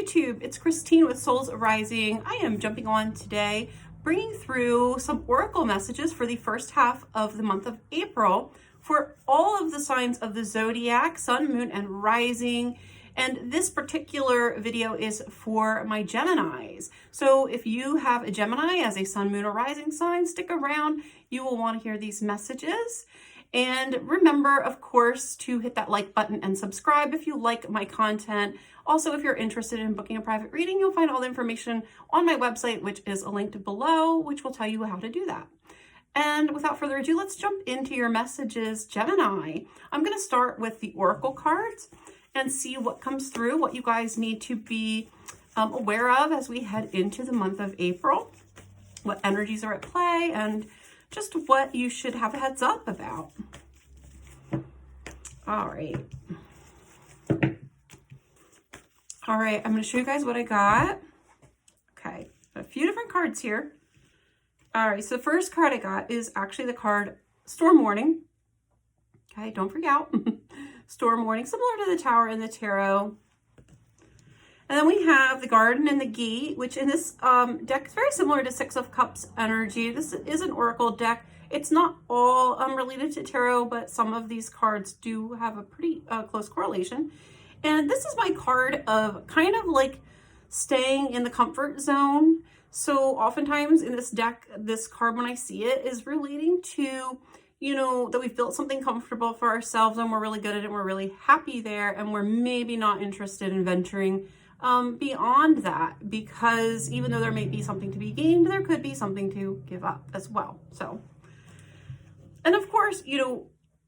YouTube, it's Christine with Souls Arising. I am jumping on today, bringing through some oracle messages for the first half of the month of April for all of the signs of the zodiac, sun, moon, and rising. And this particular video is for my Geminis. So if you have a Gemini as a sun, moon, or rising sign, stick around. You will want to hear these messages. And remember, of course, to hit that like button and subscribe if you like my content. Also, if you're interested in booking a private reading, you'll find all the information on my website, which is linked below, which will tell you how to do that. And without further ado, let's jump into your messages, Gemini. I'm going to start with the oracle cards and see what comes through, what you guys need to be aware of as we head into the month of April, what energies are at play, and just what you should have a heads up about. All right. I'm going to show you guys what I got. Okay, a few different cards here. All right, so the first card I got is actually the card Storm Warning. Okay, don't freak out. Storm Warning, similar to the Tower in the Tarot. And then we have the Garden and the Gate, which in this deck is very similar to Six of Cups energy. This is an oracle deck. It's not all related to tarot, but some of these cards do have a pretty close correlation. And this is my card of kind of like staying in the comfort zone. So oftentimes in this deck, this card, when I see it, is relating to, you know, that we've built something comfortable for ourselves and we're really good at it and we're really happy there, and we're maybe not interested in venturing beyond that, because even though there may be something to be gained, there could be something to give up as well. So, and of course, you know,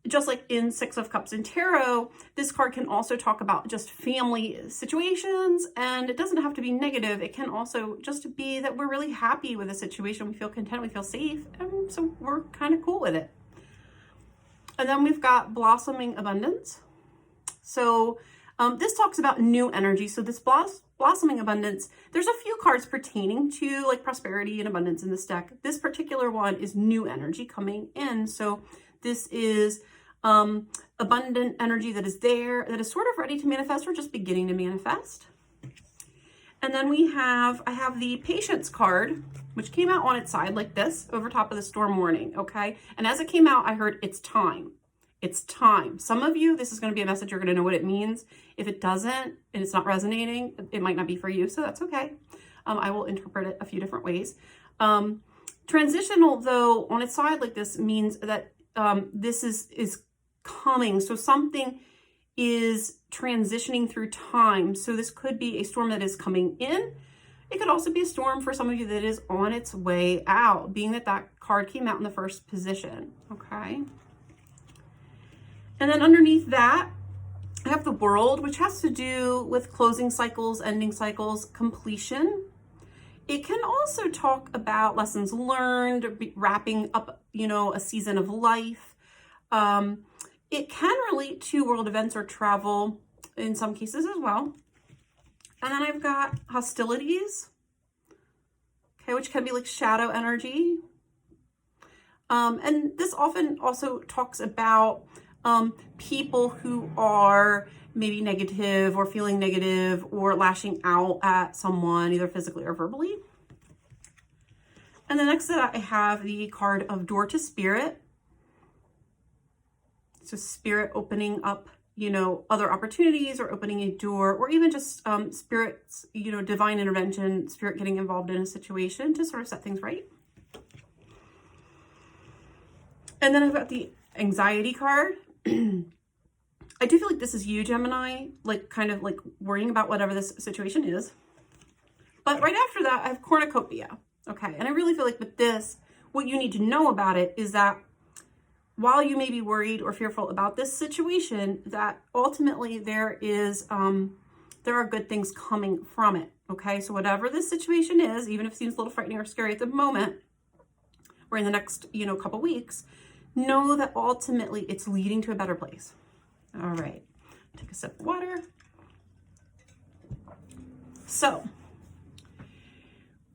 just like in Six of Cups in tarot, this card can also talk about just family situations, and it doesn't have to be negative. It can also just be that we're really happy with a situation. We feel content, we feel safe, and so we're kind of cool with it. And then we've got Blossoming Abundance. So this talks about new energy. So this blossoming abundance, there's a few cards pertaining to like prosperity and abundance in this deck. This particular one is new energy coming in. So this is abundant energy that is there, that is sort of ready to manifest or just beginning to manifest. And then I have the Patience card, which came out on its side like this over top of the Storm Warning, okay? And as it came out, I heard it's time. It's time. Some of you, this is going to be a message, you're going to know what it means. If it doesn't and it's not resonating, it might not be for you, so that's okay. I will interpret it a few different ways. Transitional, though, on its side like this means that this is coming. So something is transitioning through time. So this could be a storm that is coming in. It could also be a storm for some of you that is on its way out, being that that card came out in the first position, okay? And then underneath that, I have the World, which has to do with closing cycles, ending cycles, completion. It can also talk about lessons learned, wrapping up, you know, a season of life. It can relate to world events or travel in some cases as well. And then I've got Hostilities, okay, which can be like shadow energy. And this often also talks about people who are maybe negative or feeling negative or lashing out at someone, either physically or verbally. And the next that I have the card of Door to Spirit. So spirit opening up, you know, other opportunities or opening a door, or even just spirit's, you know, divine intervention, spirit getting involved in a situation to sort of set things right. And then I've got the Anxiety card. I do feel like this is you, Gemini, like kind of like worrying about whatever this situation is. But right after that, I have Cornucopia. Okay, and I really feel like with this, what you need to know about it is that while you may be worried or fearful about this situation, that ultimately there are good things coming from it. Okay, so whatever this situation is, even if it seems a little frightening or scary at the moment, or in the next, you know, couple weeks, know that ultimately it's leading to a better place. All right, take a sip of water. So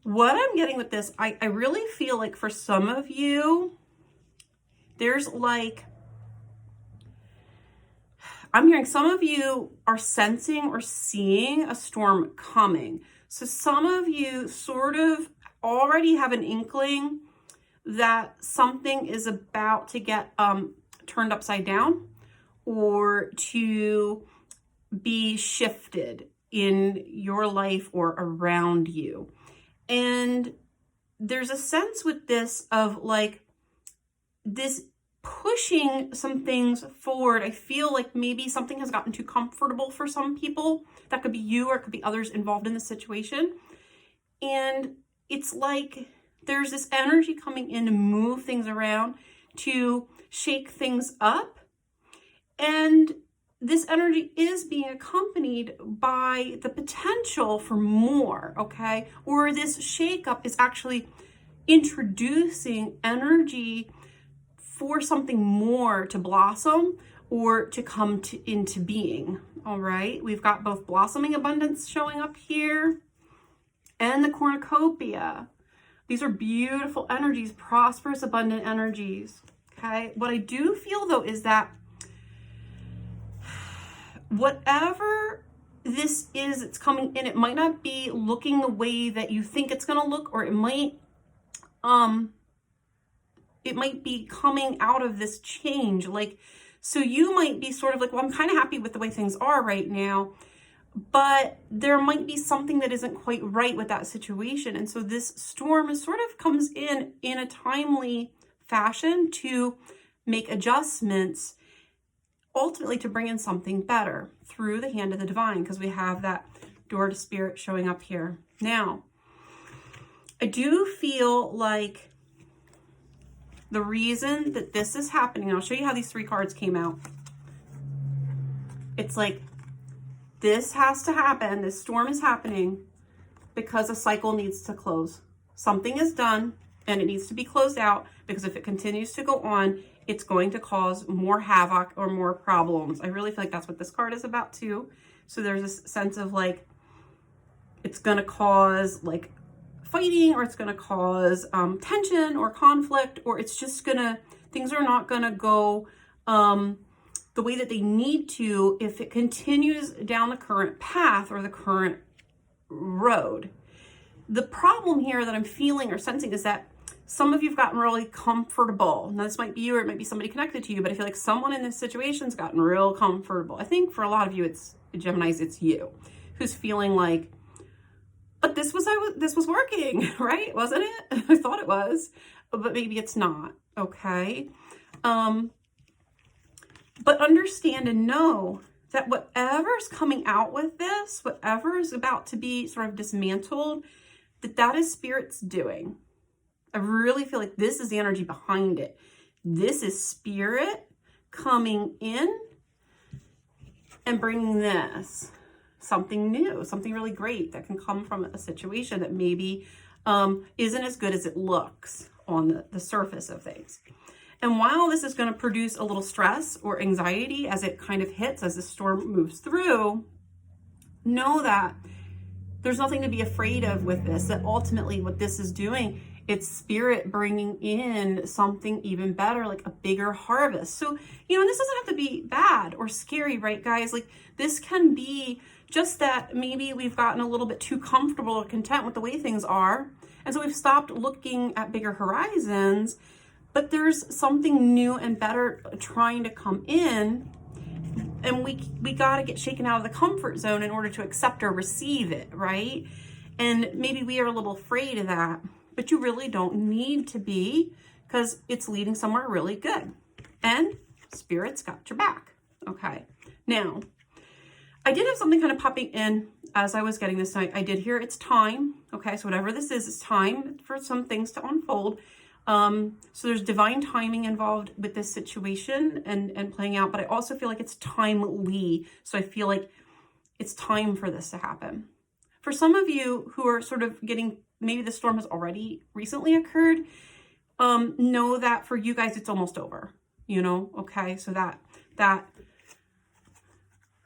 what I'm getting with this, I really feel like for some of you, there's like, I'm hearing some of you are sensing or seeing a storm coming. So some of you sort of already have an inkling that something is about to get turned upside down or to be shifted in your life or around you. And there's a sense with this of like this pushing some things forward. I feel like maybe something has gotten too comfortable for some people. That could be you or it could be others involved in the situation. And it's like there's this energy coming in to move things around, to shake things up. And this energy is being accompanied by the potential for more, okay? Or this shakeup is actually introducing energy for something more to blossom or to come into being, all right? We've got both blossoming abundance showing up here and the cornucopia. These are beautiful energies, prosperous, abundant energies, okay? What I do feel though is that whatever this is that's coming in, it might not be looking the way that you think it's going to look, or it might be coming out of this change. Like, so you might be sort of like, well, I'm kind of happy with the way things are right now, but there might be something that isn't quite right with that situation. And so this storm is sort of comes in a timely fashion to make adjustments, ultimately to bring in something better through the hand of the divine, because we have that door to spirit showing up here. Now, I do feel like the reason that this is happening, I'll show you how these 3 cards came out. It's like this has to happen, this storm is happening because a cycle needs to close. Something is done and it needs to be closed out, because if it continues to go on, it's going to cause more havoc or more problems. I really feel like that's what this card is about too. So there's this sense of like, it's going to cause like fighting, or it's going to cause tension or conflict, or it's just going to, things are not going to go the way that they need to if it continues down the current path or the current road. The problem here that I'm feeling or sensing is that some of you've gotten really comfortable. Now, this might be you or it might be somebody connected to you, but I feel like someone in this situation's gotten real comfortable. I think for a lot of you, it's Geminis, it's you who's feeling like, but this was working, right? Wasn't it? I thought it was, but maybe it's not, okay? But understand and know that whatever's coming out with this, whatever is about to be sort of dismantled, that is Spirit's doing. I really feel like this is the energy behind it. This is Spirit coming in and bringing this, something new, something really great that can come from a situation that maybe isn't as good as it looks on the surface of things. And while this is going to produce a little stress or anxiety as it kind of hits, as the storm moves through, know that there's nothing to be afraid of with this, that ultimately what this is doing, it's Spirit bringing in something even better, like a bigger harvest. So, you know, this doesn't have to be bad or scary, right, guys? Like, this can be just that maybe we've gotten a little bit too comfortable or content with the way things are. And so we've stopped looking at bigger horizons, but there's something new and better trying to come in. And we got to get shaken out of the comfort zone in order to accept or receive it, right? And maybe we are a little afraid of that, but you really don't need to be, because it's leading somewhere really good. And Spirit's got your back. Okay. Now, I did have something kind of popping in as I was getting this night. I did hear it's time. Okay. So whatever this is, it's time for some things to unfold. So there's divine timing involved with this situation and playing out, but I also feel like it's timely. So I feel like it's time for this to happen. For some of you who are sort of getting, maybe the storm has already recently occurred, know that for you guys, it's almost over, you know? Okay. So that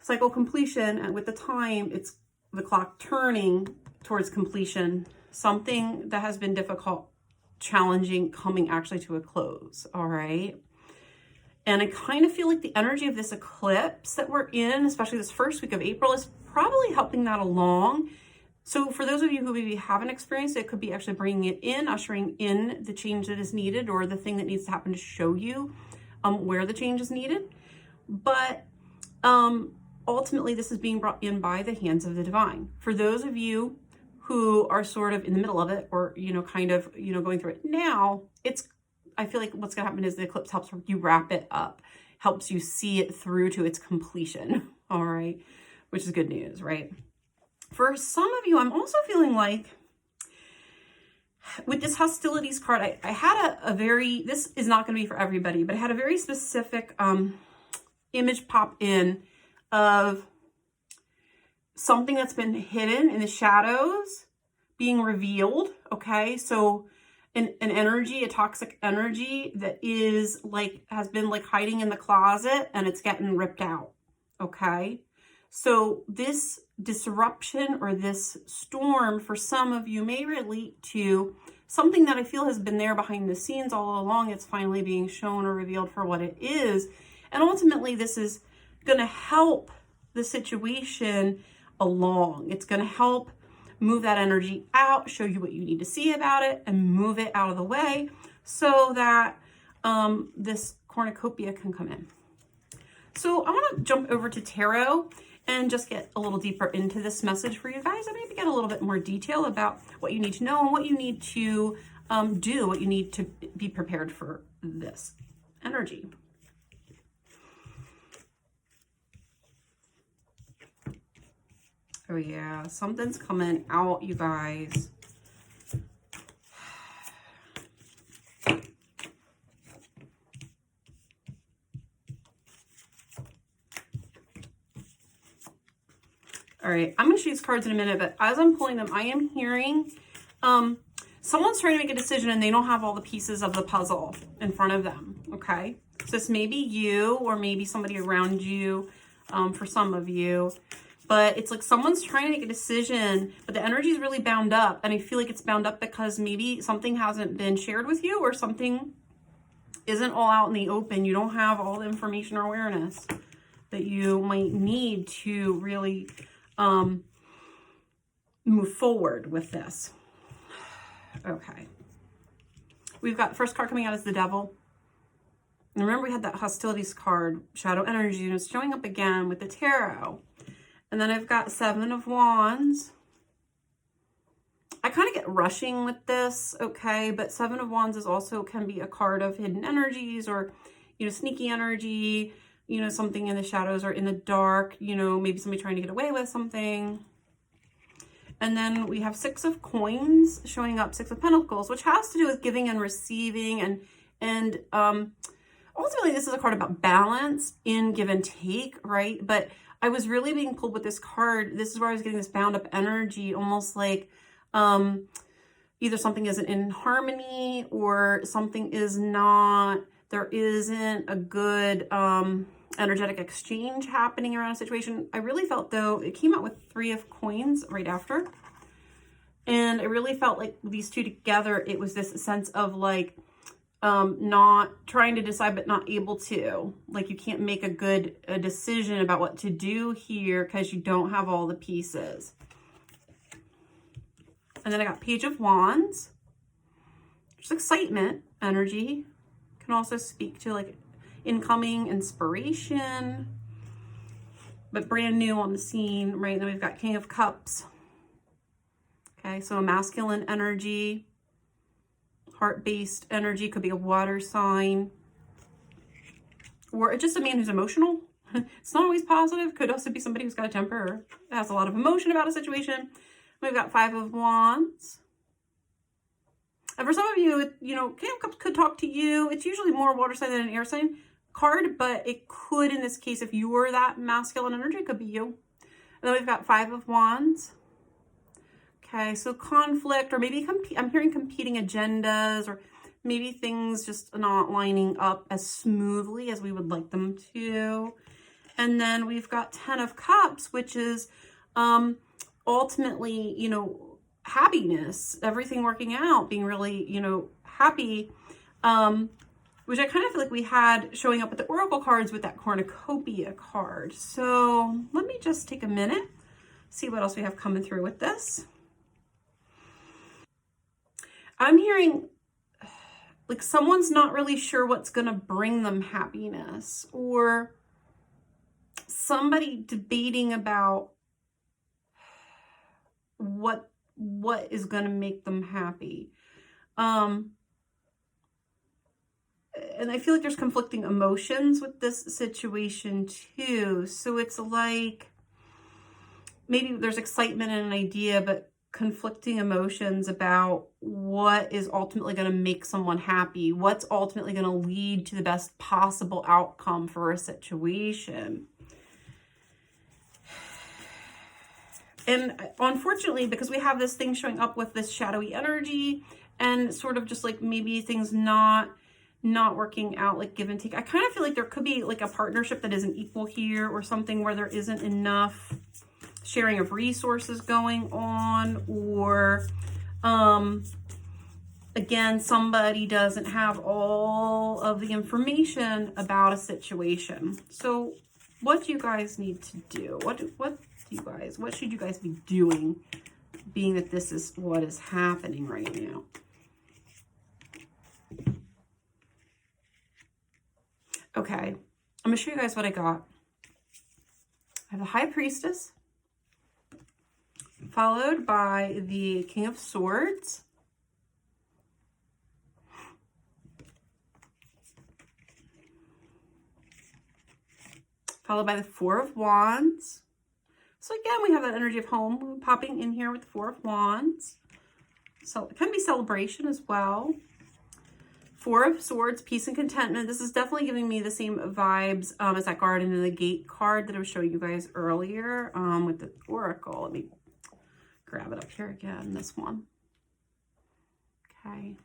cycle completion, and with the time, it's the clock turning towards completion, something that has been difficult, challenging, coming actually to a close. All right. And I kind of feel like the energy of this eclipse that we're in, especially this first week of April, is probably helping that along. So for those of you who maybe haven't experienced it, could be actually bringing it in, ushering in the change that is needed, or the thing that needs to happen to show you where the change is needed. But ultimately, this is being brought in by the hands of the divine. For those of you who are sort of in the middle of it, or, kind of, going through it now, I feel like what's going to happen is the eclipse helps you wrap it up, helps you see it through to its completion. All right. Which is good news, right? For some of you, I'm also feeling like with this hostilities card, I had a very, this is not going to be for everybody, but I had a very specific image pop in of something that's been hidden in the shadows being revealed. Okay. So an energy, a toxic energy that is like, has been like hiding in the closet and it's getting ripped out. Okay. So this disruption or this storm for some of you may relate to something that I feel has been there behind the scenes all along. It's finally being shown or revealed for what it is. And ultimately, this is going to help the situation along. It's going to help move that energy out, show you what you need to see about it, and move it out of the way so that this cornucopia can come in. So I want to jump over to tarot and just get a little deeper into this message for you guys, and maybe get a little bit more detail about what you need to know and what you need to do, what you need to be prepared for this energy. Oh yeah, something's coming out, you guys. All right, I'm going to show these cards in a minute, but as I'm pulling them, I am hearing someone's trying to make a decision and they don't have all the pieces of the puzzle in front of them, okay? So this may be you or maybe somebody around you for some of you, but it's like someone's trying to make a decision, but the energy is really bound up, and I feel like it's bound up because maybe something hasn't been shared with you or something isn't all out in the open. You don't have all the information or awareness that you might need to really move forward with this. Okay. We've got the first card coming out as the Devil. And remember, we had that hostilities card, shadow energy, and it's showing up again with the tarot. And then I've got Seven of Wands. I kind of get rushing with this, okay? But Seven of Wands is also can be a card of hidden energies or, sneaky energy, something in the shadows or in the dark, maybe somebody trying to get away with something. And then we have Six of Coins showing up, Six of Pentacles, which has to do with giving and receiving. And ultimately, this is a card about balance in give and take, right? But I was really being pulled with this card. This is where I was getting this bound up energy, almost like either something isn't in harmony or something is not, there isn't a good energetic exchange happening around a situation. I really felt, though, it came out with Three of Coins right after. And I really felt like these two together, it was this sense of like, not trying to decide, but not able to. Like, you can't make a decision about what to do here because you don't have all the pieces. And then I got Page of Wands. Just excitement, energy. Can also speak to like incoming inspiration, but brand new on the scene, right? And then we've got King of Cups. Okay, so a masculine energy, heart-based energy, could be a water sign, or just a man who's emotional. It's not always positive. Could also be somebody who's got a temper or has a lot of emotion about a situation. We've got Five of Wands. And for some of you, King of Cups could talk to you. It's usually more water sign than an air sign card, but it could, in this case, if you were that masculine energy, it could be you. And then we've got Five of Wands. Okay, so conflict, or maybe I'm hearing competing agendas, or maybe things just not lining up as smoothly as we would like them to. And then we've got Ten of Cups, which is ultimately, happiness, everything working out, being really, happy. which I kind of feel like we had showing up with the Oracle cards with that cornucopia card. So let me just take a minute, see what else we have coming through with this. I'm hearing like someone's not really sure what's going to bring them happiness, or somebody debating about what is going to make them happy. And I feel like there's conflicting emotions with this situation too. So it's like maybe there's excitement and an idea, but conflicting emotions about what is ultimately going to make someone happy, what's ultimately going to lead to the best possible outcome for a situation. And unfortunately, because we have this thing showing up with this shadowy energy and sort of just like maybe things not working out, like give and take, I kind of feel like there could be like a partnership that isn't equal here, or something where there isn't enough sharing of resources going on, or again, somebody doesn't have all of the information about a situation. So what do you guys need to do? What should you guys be doing, being that this is what is happening right now? Okay, I'm gonna show you guys what I got. I have the High Priestess, followed by the King of Swords, followed by the Four of Wands. So again, we have that energy of home popping in here with the Four of Wands. So it can be celebration as well. Four of Swords, peace and contentment. This is definitely giving me the same vibes as that Garden and the Gate card that I was showing you guys earlier with the Oracle. Let me grab it up here again, this one. Okay.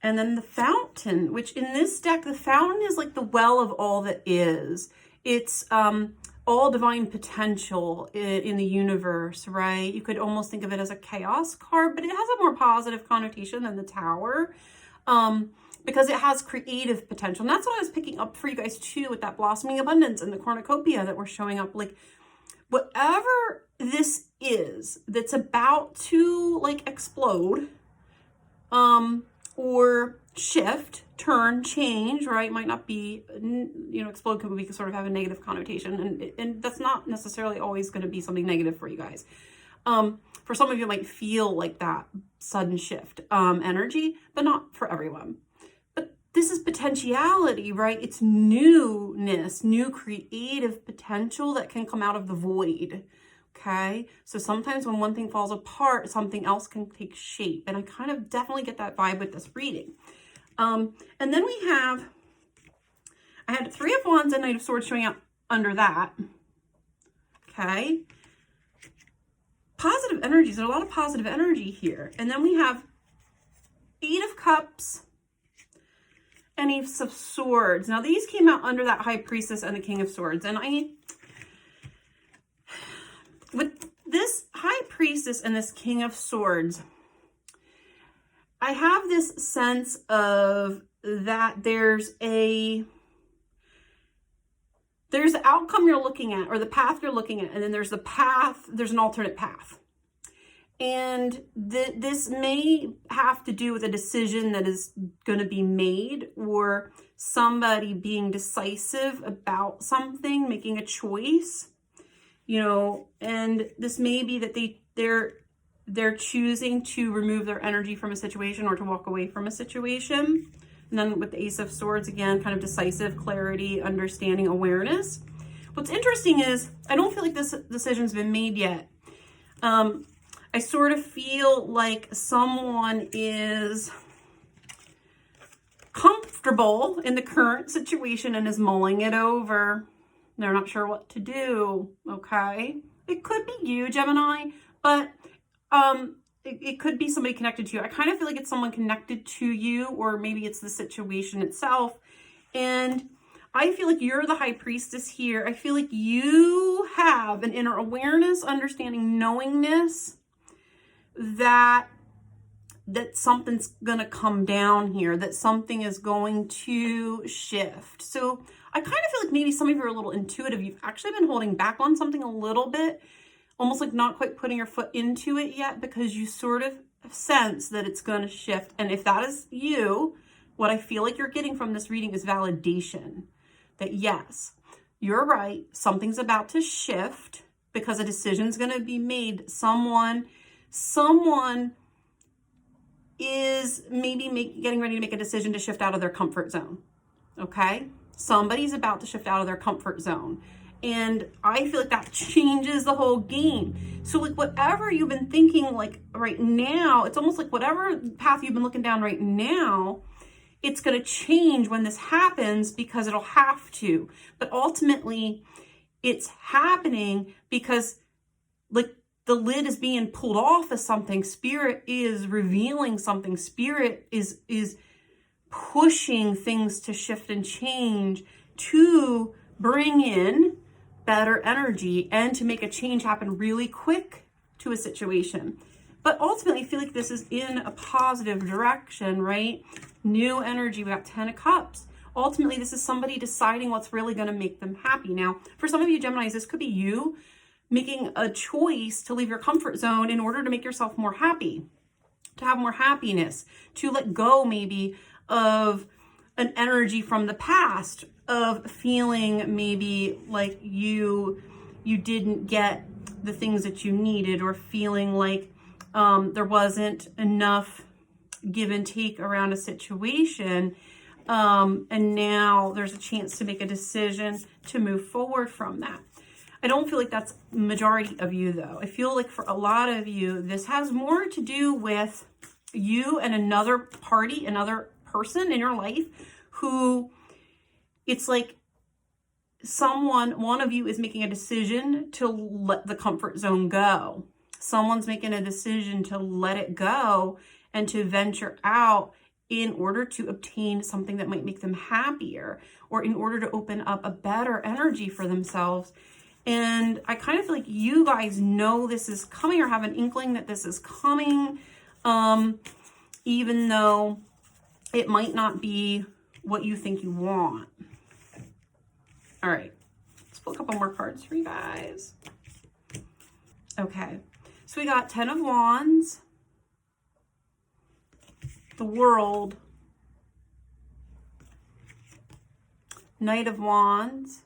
And then the Fountain, which in this deck, the Fountain is like the well of all that is. It's all divine potential in the universe, right? You could almost think of it as a chaos card, but it has a more positive connotation than the Tower because it has creative potential. And that's what I was picking up for you guys too with that blossoming abundance and the cornucopia that were showing up. Like whatever this is that's about to like explode or shift, turn, change, right? Might not be, you know, explode could be sort of have a negative connotation, and that's not necessarily always going to be something negative for you guys. For some of you, it might feel like that sudden shift energy, but not for everyone. But this is potentiality, right? It's newness, new creative potential that can come out of the void. Okay, so sometimes when one thing falls apart, something else can take shape, and I kind of definitely get that vibe with this reading. And then I had Three of Wands and Knight of Swords showing up under that. Okay. Positive energies. There's a lot of positive energy here. And then we have Eight of Cups and Ace of Swords. Now these came out under that High Priestess and the King of Swords. And with this High Priestess and this King of Swords, I have this sense of that there's the outcome you're looking at, or the path you're looking at, and then there's an alternate path. And this may have to do with a decision that is going to be made, or somebody being decisive about something, making a choice, you know, and this may be that they're choosing to remove their energy from a situation or to walk away from a situation. And then with the Ace of Swords, again, kind of decisive, clarity, understanding, awareness. What's interesting is I don't feel like this decision's been made yet. I sort of feel like someone is comfortable in the current situation and is mulling it over. They're not sure what to do, okay? It could be you, Gemini, but it could be somebody connected to you. I kind of feel like it's someone connected to you, or maybe it's the situation itself. And I feel like you're the High Priestess here. I feel like you have an inner awareness, understanding, knowingness that that something's going to come down here, that something is going to shift. So I kind of feel like maybe some of you are a little intuitive. You've actually been holding back on something a little bit, almost like not quite putting your foot into it yet, because you sort of sense that it's going to shift. And if that is you, what I feel like you're getting from this reading is validation that yes, you're right. Something's about to shift because a decision's going to be made. Someone is maybe getting ready to make a decision to shift out of their comfort zone. Okay? Somebody's about to shift out of their comfort zone. And I feel like that changes the whole game. So like whatever you've been thinking like right now, it's almost like whatever path you've been looking down right now, it's going to change when this happens because it'll have to. But ultimately, it's happening because like the lid is being pulled off of something. Spirit is revealing something. Spirit is pushing things to shift and change to bring in better energy and to make a change happen really quick to a situation. But ultimately, I feel like this is in a positive direction, right? New energy. We got 10 of Cups. Ultimately, this is somebody deciding what's really going to make them happy. Now, for some of you Geminis, this could be you making a choice to leave your comfort zone in order to make yourself more happy, to have more happiness, to let go maybe of an energy from the past, of feeling maybe like you didn't get the things that you needed, or feeling like there wasn't enough give and take around a situation. And now there's a chance to make a decision to move forward from that. I don't feel like that's majority of you though. I feel like for a lot of you, this has more to do with you and another party, another person in your life who it's like one of you is making a decision to let the comfort zone go. Someone's making a decision to let it go and to venture out in order to obtain something that might make them happier, or in order to open up a better energy for themselves. And I kind of feel like you guys know this is coming, or have an inkling that this is coming, even though it might not be what you think you want. All right, let's pull a couple more cards for you guys. Okay, so we got 10 of Wands, the World, Knight of Wands,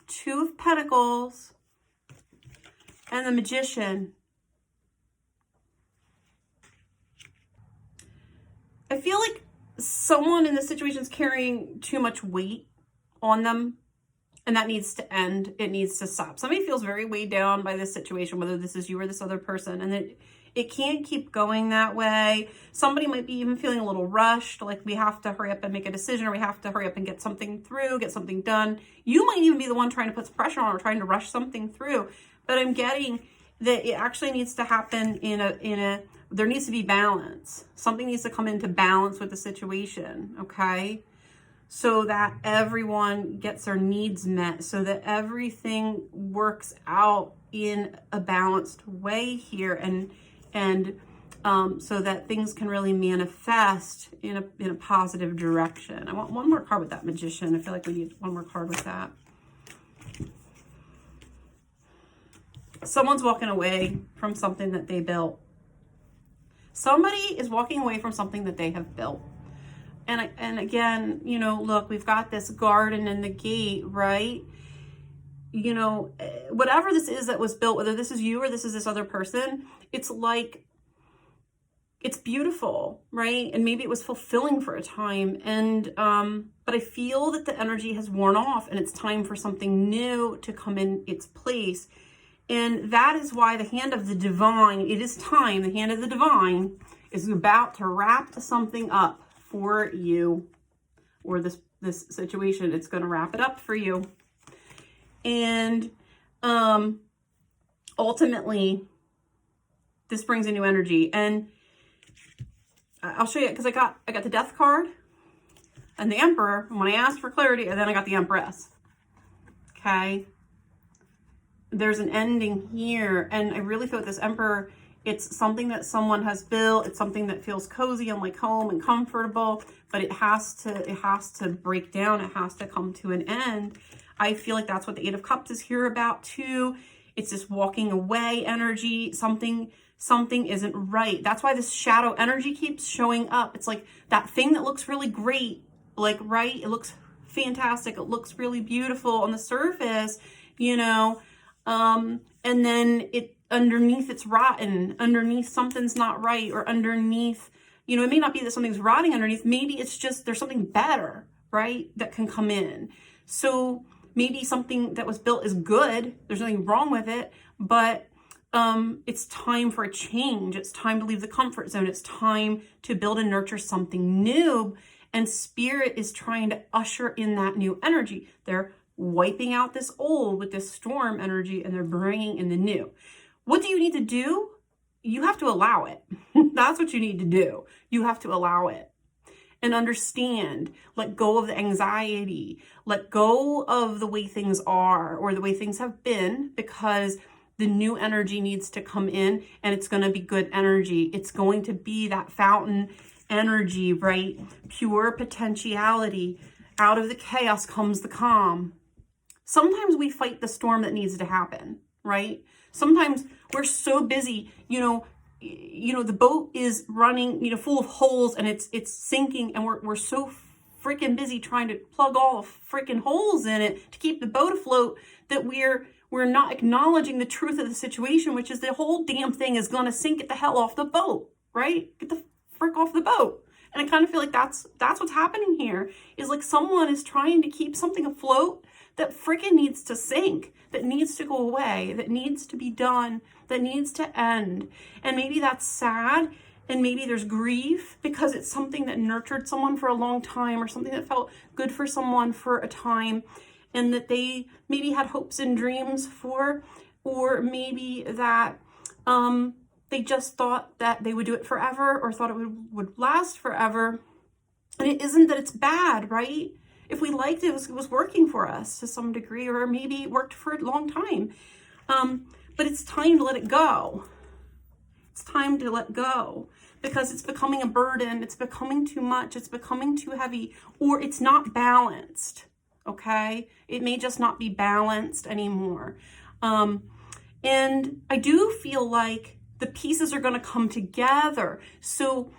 2 of Pentacles, and the Magician. I feel like someone in this situation is carrying too much weight on them, and that needs to end. It needs to stop. Somebody feels very weighed down by this situation, whether this is you or this other person, and it can't keep going that way. Somebody might be even feeling a little rushed, like we have to hurry up and make a decision, or we have to hurry up and get something through, get something done. You might even be the one trying to put pressure on or trying to rush something through. But I'm getting that it actually needs to happen there needs to be balance. Something needs to come into balance with the situation, okay? So that everyone gets their needs met, so that everything works out in a balanced way here, and so that things can really manifest in a positive direction. I want one more card with that Magician. I feel like we need one more card with that. Someone's walking away from something that they built. Somebody is walking away from something that they have built. And again, you know, look, we've got this garden and the gate, right? You know, whatever this is that was built, whether this is you or this is this other person, it's like, it's beautiful, right? And maybe it was fulfilling for a time. And, but I feel that the energy has worn off and it's time for something new to come in its place. And that is why the hand of the divine, it is time, the hand of the divine is about to wrap something up for you, or this situation. It's going to wrap it up for you. And ultimately, this brings a new energy. And I'll show you, because I got the Death card and the Emperor. And when I asked for clarity, and then I got the Empress. Okay. There's an ending here, and I really feel like this Emperor It's something that someone has built. It's something that feels cozy and like home and comfortable, but it has to break down. It has to come to an end. I feel like that's what the Eight of Cups is here about too. It's this walking away energy. Something isn't right. That's why this shadow energy keeps showing up. It's like that thing that looks really great, like, right? It looks fantastic. It looks really beautiful on the surface, you know, and then underneath it's rotten. Underneath something's not right, or underneath, you know, it may not be that something's rotting underneath. Maybe it's just there's something better, right, that can come in. So maybe something that was built is good. There's nothing wrong with it, but it's time for a change. It's time to leave the comfort zone. It's time to build and nurture something new. And Spirit is trying to usher in that new energy. They're wiping out this old with this storm energy, and they're bringing in the new. What do you need to do? You have to allow it. That's what you need to do. You have to allow it and understand, let go of the anxiety, let go of the way things are or the way things have been, because the new energy needs to come in, and it's going to be good energy. It's going to be that fountain energy, right? Pure potentiality. Out of the chaos comes the calm. Sometimes we fight the storm that needs to happen, right? Sometimes we're so busy, you know, the boat is running, you know, full of holes, and it's sinking, and we're so freaking busy trying to plug all the freaking holes in it to keep the boat afloat that we're not acknowledging the truth of the situation, which is the whole damn thing is going to sink. Get the hell off the boat, right? Get the frick off the boat. And I kind of feel like that's what's happening here, is like someone is trying to keep something afloat that freaking needs to sink, that needs to go away, that needs to be done, that needs to end. And maybe that's sad, and maybe there's grief because it's something that nurtured someone for a long time, or something that felt good for someone for a time, and that they maybe had hopes and dreams for, or maybe that they just thought that they would do it forever, or thought it would last forever. And it isn't that it's bad, right? If we liked it, it was working for us to some degree, or maybe it worked for a long time. But it's time to let it go. It's time to let go, because it's becoming a burden. It's becoming too much. It's becoming too heavy, or it's not balanced. Okay? It may just not be balanced anymore. And I do feel like the pieces are going to come together. So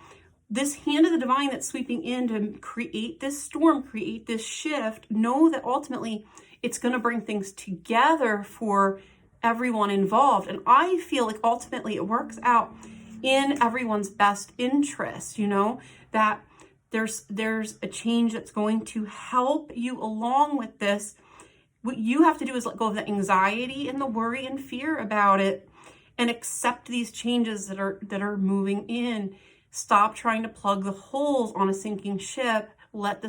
this hand of the divine that's sweeping in to create this storm, create this shift, know that ultimately it's going to bring things together for everyone involved. And I feel like ultimately it works out in everyone's best interest, you know, that there's a change that's going to help you along with this. What you have to do is let go of the anxiety and the worry and fear about it, and accept these changes that are moving in. Stop trying to plug the holes on a sinking ship. Let the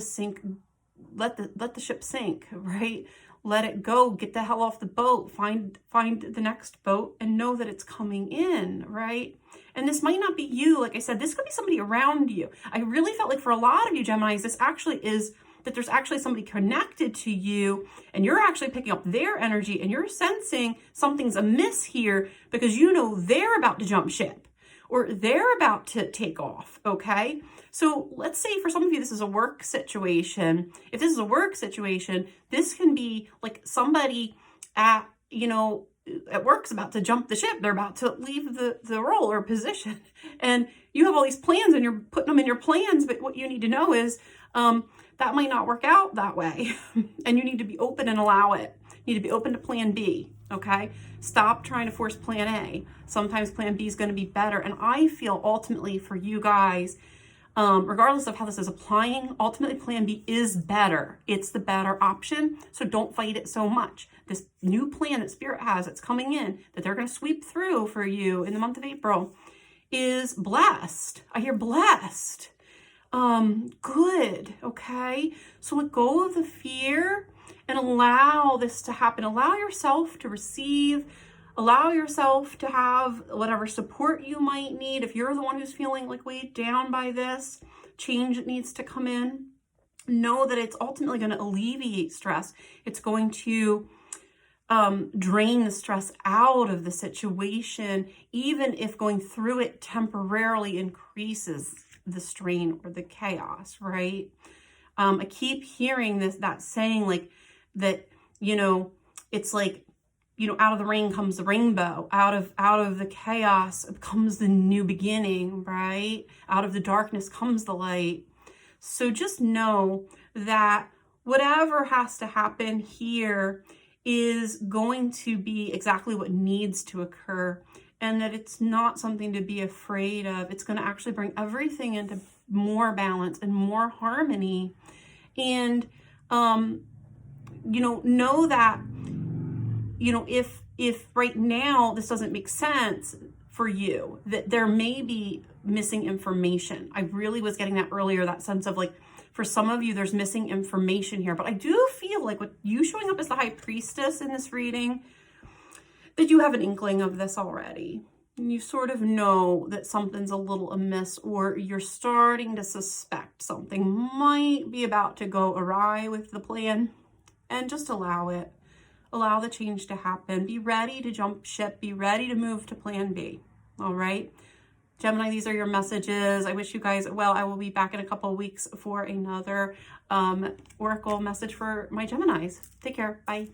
ship sink, right? Let it go. Get the hell off the boat. Find the next boat, and know that it's coming in, right? And this might not be you. Like I said, this could be somebody around you. I really felt like for a lot of you Geminis, this actually is that there's actually somebody connected to you, and you're actually picking up their energy, and you're sensing something's amiss here, because you know they're about to jump ship, or they're about to take off, okay? So let's say for some of you, this is a work situation. If this is a work situation, this can be like somebody at work's about to jump the ship. They're about to leave the role or position, and you have all these plans, and you're putting them in your plans, but what you need to know is that might not work out that way. And you need to be open and allow it. You need to be open to plan B, okay? Stop trying to force plan A. Sometimes plan B is going to be better. And I feel ultimately for you guys, regardless of how this is applying, ultimately plan B is better. It's the better option. So don't fight it so much. This new plan that Spirit has that's coming in, that they're going to sweep through for you in the month of April, is blessed. I hear blessed. Good. Okay. So let go of the fear and allow this to happen. Allow yourself to receive, allow yourself to have whatever support you might need. If you're the one who's feeling like weighed down by this change that needs to come in, know that it's ultimately going to alleviate stress. It's going to drain the stress out of the situation, even if going through it temporarily increases the strain or the chaos, right? I keep hearing that saying, like, that, you know, it's like, you know, out of the rain comes the rainbow, out of the chaos comes the new beginning, right? Out of the darkness comes the light. So just know that whatever has to happen here is going to be exactly what needs to occur, and that it's not something to be afraid of. It's going to actually bring everything into more balance and more harmony. And, you know that, you know, if right now this doesn't make sense for you, that there may be missing information. I really was getting that earlier, that sense of like, for some of you, there's missing information here. But I do feel like with you showing up as the High Priestess in this reading, that you have an inkling of this already. You sort of know that something's a little amiss, or you're starting to suspect something might be about to go awry with the plan. And just allow it. Allow the change to happen. Be ready to jump ship. Be ready to move to plan B. All right? Gemini, these are your messages. I wish you guys well. I will be back in a couple of weeks for another Oracle message for my Geminis. Take care. Bye.